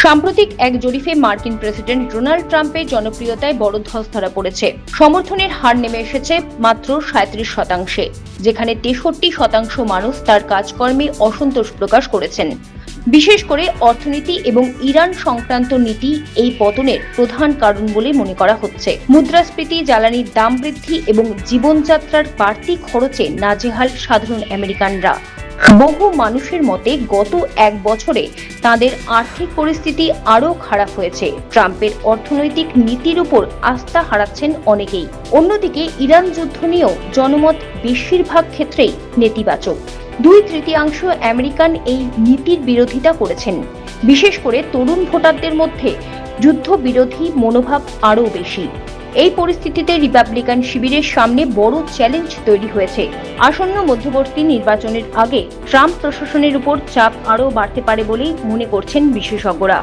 সাম্প্রতিক এক জরিপে মার্কিন প্রেসিডেন্ট ডোনাল্ড ট্রাম্পের জনপ্রিয়তায় বড় ধস ধরা পড়েছে। সমর্থনের হার নেমে এসেছে মাত্র 37%, যেখানে 63% মানুষ তার কাজকর্মে অসন্তোষ প্রকাশ করেছেন। বিশেষ করে অর্থনীতি এবং ইরান সংক্রান্ত নীতি এই পতনের প্রধান কারণ বলে মনে করা হচ্ছে। মুদ্রাস্ফীতি, জ্বালানির দাম বৃদ্ধি এবং জীবনযাত্রার বাড়তি খরচে নাজেহাল সাধারণ আমেরিকানরা। বহু মানুষের মতে গত এক বছরে তাদের আর্থিক পরিস্থিতি আরও খারাপ হয়েছে। ট্রাম্পের অর্থনৈতিক নীতির উপর আস্থা হারাচ্ছেন অনেকেই। অন্যদিকে ইরান যুদ্ধ নিয়েও জনমত বেশিরভাগ ক্ষেত্রেই নেতিবাচক। 2/3 আমেরিকান এই নীতির বিরোধিতা করেছেন। বিশেষ করে তরুণ ভোটারদের মধ্যে যুদ্ধ বিরোধী মনোভাব আরও বেশি। এই পরিস্থিতিতে রিপাবলিকান শিবিরের সামনে বড় চ্যালেঞ্জ তৈরি হয়েছে। আসন্ন মধ্যবর্তী নির্বাচনের আগে ট্রাম্প প্রশাসনের উপর চাপ আরও বাড়তে পারে বলেই মনে করছেন বিশেষজ্ঞরা।